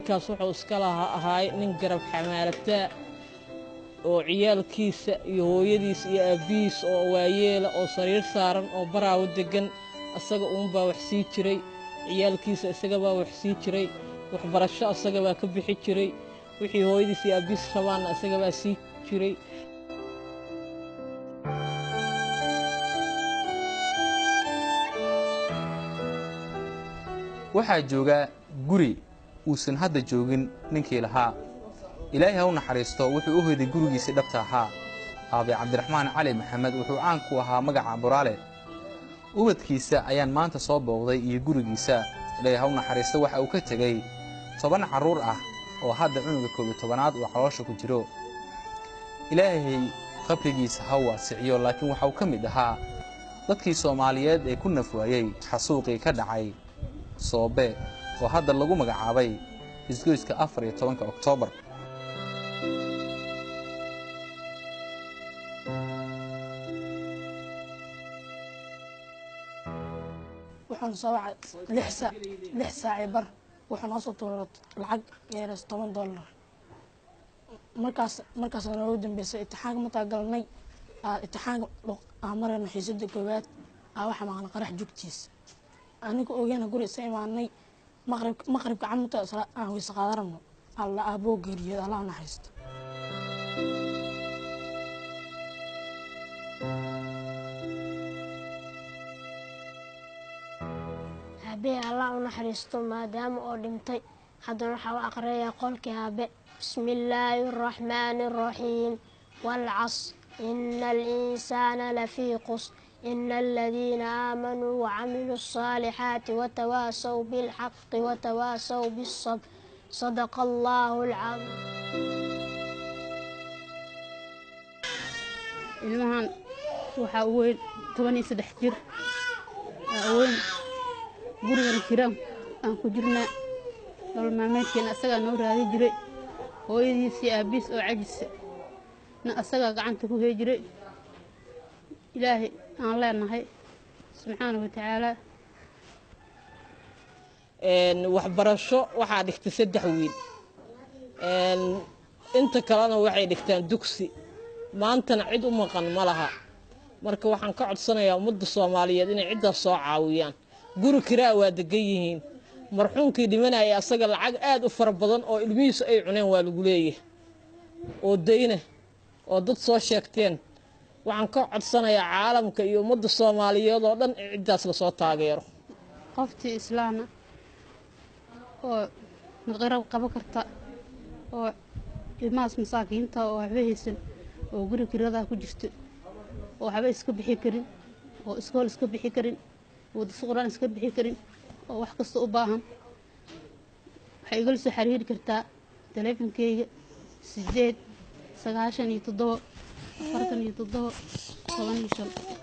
kaas wuxuu iska ahaay nin garab xamaalata oo ciyaalkiisa iyo hooyadiis iyo aabihiis oo waayeela oo sariir saaran oo baraawo degan asaga uunbaa wax sii jiray ciyaalkiisa isagabaa wax sii jiray waxbarasho asagabaa ka bixi jiray wixii hooyadiis iyo aabihiis rabaanna isagabaa sii jiray. waxaa jooga guri uusan hadda joogin ninkii lahaa. ilaahay ha u naxariisto wuxuu u hoyday gurigiisii dhabta ahaa. aabe cabdiraxmaan cali maxamed wuxuu caan ku ahaa magaca Buraale. ubadkiisa ayaan maanta soo booqday iyo gurigiisa. ilaahay ha u naxariisto waxa uu ka tagay 10 caruur ah oo hadda cunuga 11aad uu caloosha ku jiro. ilaahay qabrigiisa ha waasiciyo, laakiin waxa uu ka mid ahaa dadkii Soomaaliyeed ee ku nafwaayay xasuuqii ka dhacay Soobe oo hadda lagu magacaabay isgoyska 14 Oktoobar. waxaan soo wacay 6 saac bar waxaan soo tuuray lacag yeeras $10. markaas aan ugu dambeysay imtixaan ma taagalnay imtixaan marayna xiisada koowaad waxa maqan qarax jugtiis aniga ogeena guri isa imaanay maqribka camta aan waysa qaadarno alla aabo geeriyo alla naxariisto. abe alla naxariisto maadaama oo dhintay haddana waxa uu aqriyaa qolkii abe bismillaahir rahmaanir rahiim wal 'asr innal insaana lafii khusr إن الذين آمنوا وعملوا الصالحات وتواصوا بالحق وتواصوا بالصبر صدق الله العظيم. ilmahan waxa uu weyn 13 jir weyn gurigan jiraan aan ku jirnaa nolol maalmeedkeena asaga noo raadi jiray hooyadiis iyo aabiis oo cajis na asaga gacanta ku hay jiray. ilaahay aan leenahay subxaanahu wa ta'aala waxbarasho waxaa dhigtay 3 wiil inta kalena waxay dhigtaan dugsi maantana cid u maqan ma laha. marka waxaan ka codsanayaa ummadda Soomaaliyeed inay ciddaas soo caawiyaan. guri kiraa waa degan yihiin marxuumkii dhimanaya asaga lacag aad u fara badan oo ilmihiisu ay cuneen waa lagu leeyahay oo deyna oo dad soo sheegteen. waxaan ka codsanayaa caalamka iyo ummadda Soomaaliyeed oo dhan ciddaas la soo taageero. qoftii islaana oo naqarab qaba karta oo ilmahaas masaakiinta oo waxba haysan oo guri kirada ku jirto oo waxba iska bixi karin oo iskool iska bixi karin oo quraan iska bixi karin oo wax kasta u baahan waxay igala soo xiriiri kartaa taleefankayga 8 97 47 15.